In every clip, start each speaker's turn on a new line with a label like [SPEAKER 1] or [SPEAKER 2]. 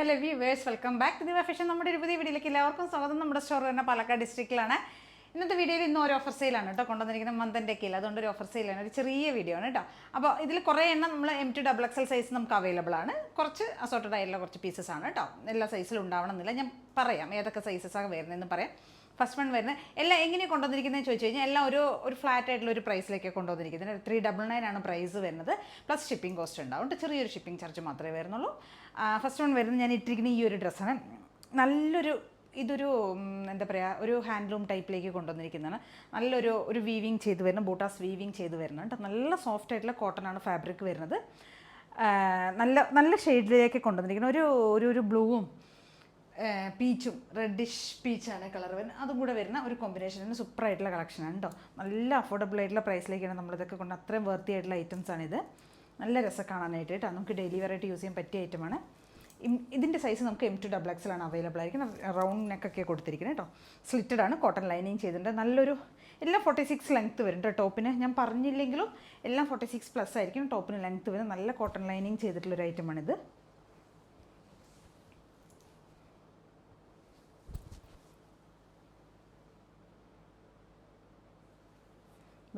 [SPEAKER 1] Hello viewers, welcome back to Diva Fashion. നമ്മുടെ ഒരു പുതിയ വീഡിയോയിലേക്ക് എല്ലാവർക്കും സ്വാഗതം. നമ്മുടെ സ്റ്റോർ തന്നെ പാലക്കാട് ഡിസ്ട്രിക്റ്റിലാണ്. ഇന്നത്തെ വീഡിയോയിൽ ഇന്ന് ഒരു ഓഫർ സെയിലാണ് കേട്ടോ കൊണ്ടുവന്നിരിക്കുന്നത്. മന്തിൻ്റെ ഒക്കെ ഇല്ല, അതുകൊണ്ട് ഒരു ഓഫർ സെയിലാണ്. ഒരു ചെറിയ വീഡിയോ ആണ് കേട്ടോ. അപ്പോൾ ഇതിൽ കുറേ എണ്ണം നമ്മൾ M2XXL സൈസ് നമുക്ക് അവൈലബിൾ ആണ്. കുറച്ച് അസോർട്ടഡ് ആയിട്ടുള്ള കുറച്ച് പീസസ് ആണ് കേട്ടോ. എല്ലാ സൈസിലും ഉണ്ടാവണമെന്നില്ല. ഞാൻ പറയാം ഏതൊക്കെ സൈസസാണ് വരുന്നതെന്ന് പറയാം. ഫസ്റ്റ് വൺ വരുന്നത് എല്ലാം എങ്ങനെയാണ് കൊണ്ടുവന്നിരിക്കുന്നതെന്ന് ചോദിച്ചു കഴിഞ്ഞാൽ എല്ലാം ഒരു ഫ്ലാറ്റ് ആയിട്ടുള്ള ഒരു പ്രൈസിലേക്ക് കൊണ്ടുവന്നിരിക്കുന്നത്. 399 ആണ് പ്രൈസ് വരുന്നത്. പ്ലസ് ഷിപ്പിംഗ് കോസ്റ്റ് ഉണ്ടാവും. ചെറിയൊരു ഷിപ്പിംഗ് ചാർജ് മാത്രമേ വരുന്നുള്ളൂ. ഫസ്റ്റ് വൺ വരുന്നത് ഞാൻ ഇട്ടിരിക്കുന്ന ഈ ഒരു ഡ്രസ്സാണ്. ഇതൊരു എന്താ പറയുക, ഒരു ഹാൻഡ്ലൂം ടൈപ്പിലേക്ക് കൊണ്ടുവന്നിരിക്കുന്നതാണ്. ഒരു വീവിങ് ചെയ്ത് വരുന്ന ബൂട്ടാസ് വീവിങ് ചെയ്ത് വരുന്നുണ്ട്. നല്ല സോഫ്റ്റ് ആയിട്ടുള്ള കോട്ടൺ ആണ് ഫാബ്രിക് വരുന്നത്. നല്ല ഷെയ്ഡിലേക്ക് കൊണ്ടുവന്നിരിക്കുന്നത്. ഒരു ബ്ലൂവും പീച്ചും, റെഡിഷ് പീച്ചാണ് കളർ വരുന്നത്. അതും കൂടെ വരുന്ന ഒരു കോമ്പിനേഷനിന് സൂപ്പറായിട്ടുള്ള കളക്ഷനാണ് കേട്ടോ. നല്ല അഫോർഡബിൾ ആയിട്ടുള്ള പ്രൈസിലേക്കാണ് നമ്മളിതൊക്കെ കൊണ്ട്. അത്രയും വർത്തി ആയിട്ടുള്ള ഐറ്റംസാണിത്. നല്ല രസം കാണാനായിട്ട് കേട്ടോ. നമുക്ക് ഡെയിലി വെയറായിട്ട് യൂസ് ചെയ്യാൻ പറ്റിയ ഐറ്റമാണ്. ഇതിൻ്റെ സൈസ് നമുക്ക് M2XXL ആണ് അവൈലബിൾ ആയിരിക്കും. റൗണ്ട് നെക്കൊക്കെ കൊടുത്തിരിക്കുന്നത് കേട്ടോ. സ്ലിറ്റഡ് ആണ്, കോട്ടൺ ലൈനിങ് ചെയ്തിട്ടുണ്ട്. എല്ലാം 46 ലെങ്ത്ത് വരും കേട്ടോ. ടോപ്പിന് ഞാൻ പറഞ്ഞില്ലെങ്കിലും എല്ലാം 46+ ആയിരിക്കും ടോപ്പിന് ലെങ്ത്ത് വരും. നല്ല കോട്ടൺ ലൈനിങ് ചെയ്തിട്ടുള്ളൊരു ഐറ്റമാണിത്.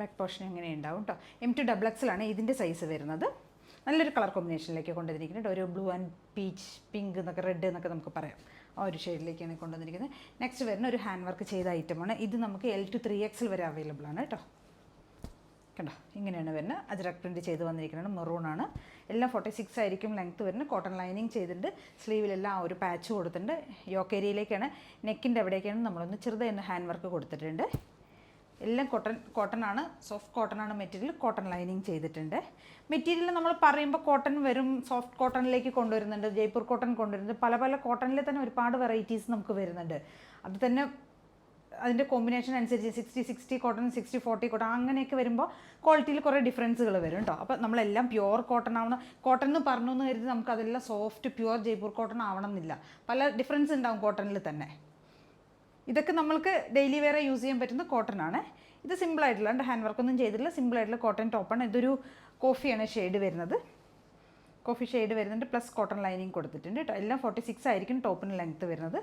[SPEAKER 1] ബാക്ക് പോർഷൻ എങ്ങനെ ഉണ്ടാവും കേട്ടോ. M2XXL ആണ് ഇതിൻ്റെ സൈസ് വരുന്നത്. നല്ലൊരു കളർ കോമ്പിനേഷനിലേക്ക് കൊണ്ടുവന്നിരിക്കുന്നത്. ഒരു ബ്ലൂ ആൻഡ് പീച്ച്, പിങ്ക് എന്നൊക്കെ, റെഡ് എന്നൊക്കെ നമുക്ക് പറയാം. ആ ഒരു ഷെയ്ഡിലേക്കാണ് കൊണ്ടുവന്നിരിക്കുന്നത്. നെക്സ്റ്റ് വരുന്ന ഒരു ഹാൻഡ് വർക്ക് ചെയ്ത ഐറ്റമാണ്. ഇത് നമുക്ക് L to 3XL വരെ അവൈലബിൾ ആണ് കേട്ടോ. കണ്ടോ, ഇങ്ങനെയാണ് വരുന്നത്. അജ്രക് പ്രിൻറ്റ് ചെയ്ത് വന്നിരിക്കുന്നത്. മെറൂണാണ്. എല്ലാം 46 ആയിരിക്കും ലെങ്ത്ത് വരുന്നത്. കോട്ടൺ ലൈനിങ് ചെയ്തിട്ടുണ്ട്. സ്ലീവിലെല്ലാം ഒരു പാച്ച് കൊടുത്തിട്ടുണ്ട്. യോക്ക് ഏരിയയിലേക്കാണ്, നെക്കിൻ്റെ എവിടേക്കാണ് നമ്മളൊന്ന് ചെറുതായി ഹാൻഡ് വർക്ക് കൊടുത്തിട്ടുണ്ട്. എല്ലാം കോട്ടൺ ആണ്, സോഫ്റ്റ് കോട്ടൺ ആണ് മെറ്റീരിയൽ. കോട്ടൺ ലൈനിങ് ചെയ്തിട്ടുണ്ട്. മെറ്റീരിയൽ നമ്മൾ പറയുമ്പോൾ കോട്ടൺ വരും, സോഫ്റ്റ് കോട്ടണിലേക്ക് കൊണ്ടുവരുന്നുണ്ട്, ജയ്പൂർ കോട്ടൺ കൊണ്ടുവരുന്നുണ്ട്. പല കോട്ടണിൽ തന്നെ ഒരുപാട് വെറൈറ്റീസ് നമുക്ക് വരുന്നുണ്ട്. അത് തന്നെ അതിൻ്റെ കോമ്പിനേഷൻ അനുസരിച്ച് 60-60 കോട്ടൺ, 60-40 കോട്ടൺ അങ്ങനെയൊക്കെ വരുമ്പോൾ ക്വാളിറ്റിയിൽ കുറേ ഡിഫറൻസുകൾ വരും കേട്ടോ. അപ്പോൾ നമ്മളെല്ലാം പ്യുവർ കോട്ടൺ ആവണം. കോട്ടൺ എന്ന് പറഞ്ഞു എന്ന് കരുതി നമുക്കതെല്ലാം സോഫ്റ്റ് പ്യുവർ ജയ്പൂർ കോട്ടൺ ആവണം എന്നില്ല. പല ഡിഫറൻസ് ഉണ്ടാവും കോട്ടണിൽ തന്നെ. ഇതൊക്കെ നമ്മൾക്ക് ഡെയിലി വെയർ യൂസ് ചെയ്യാൻ പറ്റുന്ന കോട്ടൺ ആണ്. ഇത് സിമ്പിളായിട്ടുള്ള, ഹാൻഡ് വർക്കൊന്നും ചെയ്തിട്ടില്ല, സിമ്പിളായിട്ടുള്ള കോട്ടൺ ടോപ്പാണ്. ഇതൊരു കോഫിയാണ് ഷെയ്ഡ് വരുന്നത്. കോഫി ഷെയ്ഡ് വരുന്നുണ്ട്. പ്ലസ് കോട്ടൺ ലൈനിങ് കൊടുത്തിട്ടുണ്ട് കേട്ടോ. എല്ലാം 46 ആയിരിക്കും ടോപ്പിന് ലെങ്ത്ത് വരുന്നത്.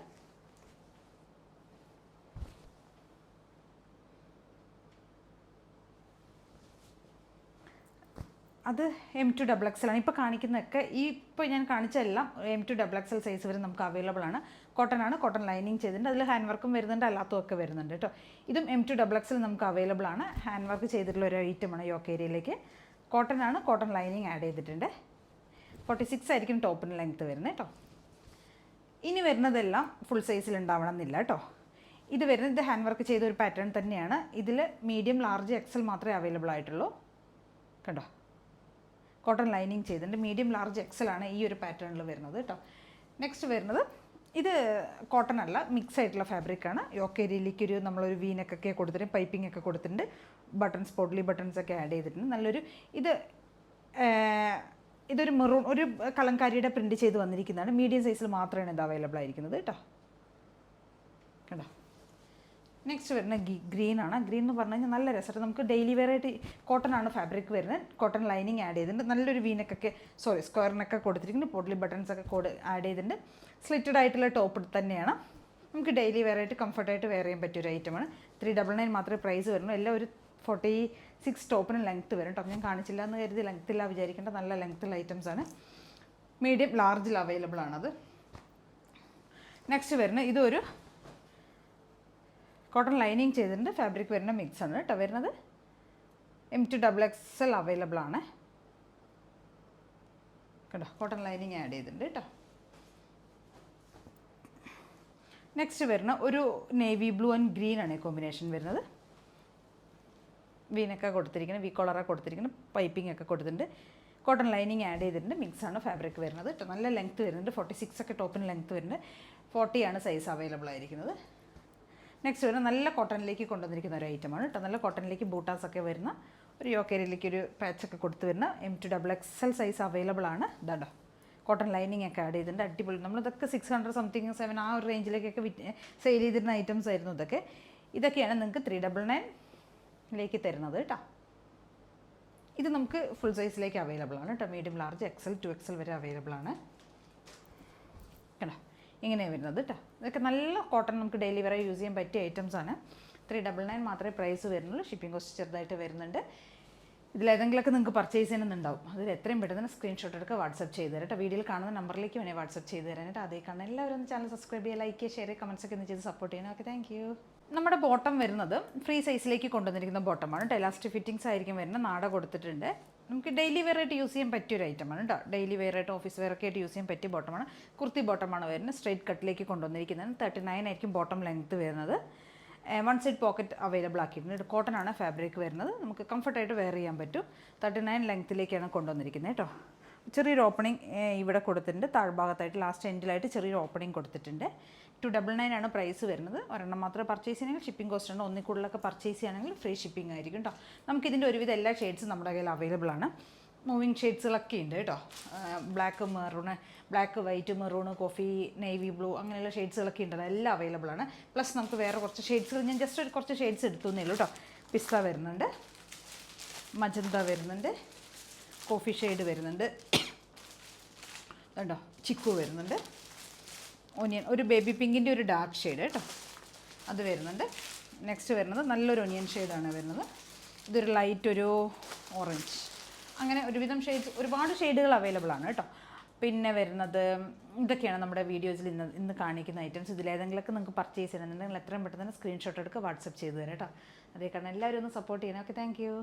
[SPEAKER 1] അത് M2XXL ആണ്. ഇപ്പോൾ കാണിക്കുന്നതൊക്കെ ഇപ്പോൾ ഞാൻ കാണിച്ചതെല്ലാം M2XXL സൈസ് വരെ നമുക്ക് അവൈലബിൾ ആണ്. കോട്ടൺ ആണ്, കോട്ടൺ ലൈനിങ് ചെയ്തിട്ടുണ്ട്. അതിൽ ഹാൻഡ് വർക്കും വരുന്നുണ്ട്, അല്ലാത്തതൊക്കെ വരുന്നുണ്ട് കേട്ടോ. ഇതും M2XXL നമുക്ക് അവൈലബിൾ ആണ്. ഹാൻഡ് വർക്ക് ചെയ്തിട്ടുള്ള ഒരു ഐറ്റമാണ്. യോക്ക് ഏരിയയിലേക്ക് കോട്ടൺ ആണ്, കോട്ടൺ ലൈനിങ് ആഡ് ചെയ്തിട്ടുണ്ട്. 46 ആയിരിക്കും ടോപ്പിന് ലെങ്ത്ത് വരുന്നത് കേട്ടോ. ഇനി വരുന്നതെല്ലാം ഫുൾ സൈസിൽ ഉണ്ടാവണം എന്നില്ല കേട്ടോ. ഇത് വരുന്നത് ഹാൻഡ് വർക്ക് ചെയ്ത ഒരു പാറ്റേൺ തന്നെയാണ്. ഇതിൽ മീഡിയം, ലാർജ്, XL മാത്രമേ അവൈലബിൾ ആയിട്ടുള്ളൂ കേട്ടോ. കോട്ടൺ ലൈനിങ് ചെയ്തിട്ടുണ്ട്. മീഡിയം, ലാർജ്, XL ആണ് ഈ ഒരു പാറ്റേണിൽ വരുന്നത് കേട്ടോ. നെക്സ്റ്റ് വരുന്നത് ഇത് കോട്ടൺ അല്ല, മിക്സ് ആയിട്ടുള്ള ഫാബ്രിക്കാണ്. യോക്ക് ഏരിയയിലേക്ക് നമ്മളൊരു വീനക്കൊക്കെ കൊടുത്തിട്ടുണ്ട്, പൈപ്പിംഗ് ഒക്കെ കൊടുത്തിട്ടുണ്ട്. ബട്ടൺസ്, പോഡ്ലി ബട്ടൺസ് ഒക്കെ ആഡ് ചെയ്തിട്ടുണ്ട്. ഇതൊരു മെറൂൺ, ഒരു കലങ്കാരിയുടെ പ്രിൻറ്റ് ചെയ്ത് വന്നിരിക്കുന്നതാണ്. മീഡിയം സൈസിൽ മാത്രമാണ് ഇത് അവൈലബിൾ ആയിരിക്കുന്നത് കേട്ടോ. കേട്ടോ. നെക്സ്റ്റ് വരുന്ന ഗ്രീൻ ആണ്. ഗ്രീൻ എന്ന് പറഞ്ഞു കഴിഞ്ഞാൽ നല്ല രസമായിട്ട് നമുക്ക് ഡെയിലി വെയറായിട്ട് കോട്ടൺ ആണ് ഫാബ്രിക് വരുന്നത്. കോട്ടൺ ലൈനിങ് ആഡ് ചെയ്തിട്ടുണ്ട്. നല്ലൊരു വീനക്കൊക്കെ, സ്ക്വയറിനൊക്കെ കൊടുത്തിരിക്കുന്നു. പോഡ്ലി ബട്ടൺസ് ഒക്കെ ആഡ് ചെയ്തിട്ടുണ്ട്. സ്ലിറ്റഡ് ആയിട്ടുള്ള ടോപ്പ് തന്നെയാണ്. നമുക്ക് ഡെയിലി വെയറായിട്ട് കംഫർട്ടായിട്ട് വെയർ ചെയ്യാൻ പറ്റിയൊരു ഐറ്റമാണ്. 399 മാത്രമേ പ്രൈസ് വരുന്നു. എല്ലാം ഒരു 46 ടോപ്പിന് ലെങ്ത്ത് വരും കേട്ടോ. ഞാൻ കാണിച്ചില്ല എന്ന് കരുതി ലെങ്ത്ത് ഇല്ല വിചാരിക്കേണ്ട, നല്ല ലെങ്ത്തുള്ള ഐറ്റംസാണ്. മീഡിയം, ലാർജിൽ അവൈലബിൾ ആണത്. നെക്സ്റ്റ് വരുന്നത് ഇതൊരു കോട്ടൺ ലൈനിങ് ചെയ്തിട്ടുണ്ട്. ഫാബ്രിക് വരുന്ന മിക്സ് ആണ് കേട്ടോ വരുന്നത്. M2XXL അവൈലബിൾ ആണ് കേട്ടോ. കോട്ടൺ ലൈനിങ് ആഡ് ചെയ്തിട്ടുണ്ട് കേട്ടോ. നെക്സ്റ്റ് വരുന്ന ഒരു നേവി ബ്ലൂ ആൻഡ് ഗ്രീൻ ആണ് ഈ കോമ്പിനേഷൻ വരുന്നത്. വീനൊക്കെ കൊടുത്തിരിക്കുന്നത്, വി കോളറൊക്കെ കൊടുത്തിരിക്കുന്നത്, പൈപ്പിംഗ് ഒക്കെ കൊടുത്തിട്ടുണ്ട്. കോട്ടൺ ലൈനിങ് ആഡ് ചെയ്തിട്ടുണ്ട്. മിക്സാണ് ഫാബ്രിക് വരുന്നത് കേട്ടോ. നല്ല ലെങ്ത്ത് വരുന്നുണ്ട്. 46 ഒക്കെ ടോപ്പിന് ലെങ്ത്ത് വരുന്നുണ്ട്. 40 ആണ് സൈസ് അവൈലബിൾ ആയിരിക്കുന്നത്. നെക്സ്റ്റ് വരുന്ന നല്ല കോട്ടണിലേക്ക് കൊണ്ടുവന്നിരിക്കുന്ന ഒരു ഐറ്റമാണ് കേട്ടോ. നല്ല കോട്ടണിലേക്ക് ബൂട്ടാസൊക്കെ വരുന്ന, ഒരു യോക്ക് ഏരിയയിലേക്ക് ഒരു പാച്ചൊക്കെ കൊടുത്ത് വരുന്ന M2XXL സൈസ് അവൈലബിൾ ആണ്. ഇതാണ്ടോ, കോട്ടൺ ലൈനിങ് ഒക്കെ ആഡ് ചെയ്തിട്ടുണ്ട്. അടിപൊളി. നമ്മളിതൊക്കെ 600 സംതിങ് 7 ആ ഒരു റേഞ്ചിലേക്കൊക്കെ സെയിൽ ചെയ്തിരുന്ന ഐറ്റംസ് ആയിരുന്നു ഇതൊക്കെ. ഇതൊക്കെയാണ് നിങ്ങൾക്ക് 399 തരുന്നത് കേട്ടോ. ഇത് നമുക്ക് ഫുൾ സൈസിലേക്ക് അവൈലബിൾ ആണ് കേട്ടോ. മീഡിയം, ലാർജ്, XL, 2XL വരെ അവൈലബിൾ ആണ്. ഇങ്ങനെയാണ് വരുന്നത് കേട്ടോ. ഇതൊക്കെ നല്ല കോട്ടൺ, നമുക്ക് ഡെയിലി വെയർ യൂസ് ചെയ്യാൻ പറ്റിയ ഐറ്റംസാണ്. 399 മാത്രമേ പ്രൈസ് വരുന്നുള്ളൂ. ഷിപ്പിംഗ് കോസ്റ്റ് ചെറുതായിട്ട് വരുന്നുണ്ട്. ഇതിലേതെങ്കിലുമൊക്കെ നിങ്ങൾക്ക് പർച്ചേസ് ചെയ്യണമെന്നുണ്ടാവും. അതിൽ എത്രയും പെട്ടെന്ന് സ്ക്രീൻഷോട്ട് എടുക്കുക, വാട്സപ്പ് ചെയ്ത് തരാം കേട്ടോ. വീഡിയോയിൽ കാണുന്ന നമ്പറിലേക്ക് വേണേൽ വാട്സപ്പ് ചെയ്ത് തരാനായിട്ട്. അതേ കാണുന്ന എല്ലാവരും ഒന്ന് ചാനൽ സബ്സ്ക്രൈബ് ചെയ്യുക, ലൈക്ക് ചെയ്യുക, ഷെയർ ചെയ്യുക, കമൻസ് ഒക്കെ ഒന്ന് ചെയ്ത് സപ്പോർട്ട് ചെയ്യണം. Okay, thank you. നമ്മുടെ ബോട്ടം വരുന്നത് ഫ്രീ സൈസിലേക്ക് കൊണ്ടുവന്നിരിക്കുന്ന ബോട്ടമാണ് കേട്ടോ. എലാസ്റ്റിക് ഫിറ്റിങ്സ് ആയിരിക്കും വരുന്നത്. നാട കൊടുത്തിട്ടുണ്ട്. നമുക്ക് ഡെയിലി വെയർ ആയിട്ട് യൂസ് ചെയ്യാൻ പറ്റിയൊരു ഐറ്റമാണ് കേട്ടോ. ഡെയിലി വെയർ ആയിട്ട് ഓഫീസ് വെയർ ഒക്കെ ആയിട്ട് യൂസ് ചെയ്യാൻ പറ്റിയ ബോട്ടമാണ്. കുർത്തി ബോട്ടമാണ് വരുന്നത്. സ്ട്രൈറ്റ് കട്ടിലേക്ക് കൊണ്ടുവന്നിരിക്കുന്നത്. 39 ആയിരിക്കും ബോട്ടം ലെങ്ത്ത് വരുന്നത്. 1 സൈഡ് പോക്കറ്റ് അവൈലബിൾ ആക്കിയിട്ടുണ്ട്. കോട്ടൺ ആണ് ഫാബ്രിക് വരുന്നത്. നമുക്ക് കംഫർട്ടായിട്ട് വെയർ ചെയ്യാൻ പറ്റും. 39 ലെങ്ത്തിലേക്കാണ് കൊണ്ടുവന്നിരിക്കുന്നത് കേട്ടോ. ചെറിയൊരു ഓപ്പണിംഗ് ഇവിടെ കൊടുത്തിട്ടുണ്ട്. താഴ്ഭാഗത്തായിട്ട് ലാസ്റ്റ് എൻഡിലായിട്ട് ചെറിയൊരു ഓപ്പണിംഗ് കൊടുത്തിട്ടുണ്ട്. 299 ആണ് പ്രൈസ് വരുന്നത്. ഒരെണ്ണം മാത്രമേ പർച്ചേസ് ചെയ്യണമെങ്കിൽ ഷിപ്പിംഗ് കോസ്റ്റ് ഉണ്ട്. ഒന്നിൽ കൂടുതലൊക്കെ പർച്ചേസ് ചെയ്യുകയാണെങ്കിൽ ഫ്രീ ഷിപ്പിംഗ് ആയിരിക്കും കേട്ടോ. നമുക്കിതിൻ്റെ ഒരുവിധം എല്ലാ ഷെയ്ഡ്സും നമ്മുടെ കയ്യിൽ അവൈലബിൾ ആണ്. മൂവിങ് ഷെയ്ഡ്സുകളൊക്കെ ഉണ്ട് കേട്ടോ. Black maroon, black white maroon, coffee navy blue, അങ്ങനെയുള്ള ഷെയ്ഡ്സുകളൊക്കെ ഉണ്ടല്ലോ. എല്ലാം അവൈലബിൾ ആണ്. പ്ലസ് നമുക്ക് വേറെ കുറച്ച് ഷെയ്ഡ്സുകൾ, ഞാൻ ജസ്റ്റ് ഒരു കുറച്ച് ഷെയ്ഡ്സ് എടുത്തുന്നേ ഉള്ളൂ കേട്ടോ. പിസ്ത വരുന്നുണ്ട്, മജന്ത വരുന്നുണ്ട്, കോഫി ഷെയ്ഡ് വരുന്നുണ്ട് കേട്ടോ, ചിക്കു വരുന്നുണ്ട്, ഒനിയൻ, ഒരു ബേബി പിങ്കിൻ്റെ ഒരു ഡാർക്ക് ഷെയ്ഡ് കേട്ടോ, അത് വരുന്നുണ്ട്. നെക്സ്റ്റ് വരുന്നത് നല്ലൊരു ഒനിയൻ ഷെയ്ഡാണ് വരുന്നത്. ഇതൊരു ലൈറ്റ് ഒരു ഓറഞ്ച്, അങ്ങനെ ഒരുവിധം ഷെയ്ഡ്സ്, ഒരുപാട് ഷെയ്ഡുകൾ അവൈലബിൾ ആണ് കേട്ടോ. പിന്നെ വരുന്നത് ഇതൊക്കെയാണ് നമ്മുടെ വീഡിയോസിൽ ഇന്ന് കാണിക്കുന്ന ഐറ്റംസ്. ഇതിലേതെങ്കിലുമൊക്കെ നിങ്ങൾക്ക് പർച്ചേസ് ചെയ്യണമെന്നുണ്ടെങ്കിൽ എത്രയും പെട്ടെന്ന് സ്ക്രീൻഷോട്ട് എടുക്കുക, വാട്സപ്പ് ചെയ്ത് തരാം കേട്ടോ. അതേ കാരണം എല്ലാവരും ഒന്ന് സപ്പോർട്ട് ചെയ്യണം. Okay, thank you.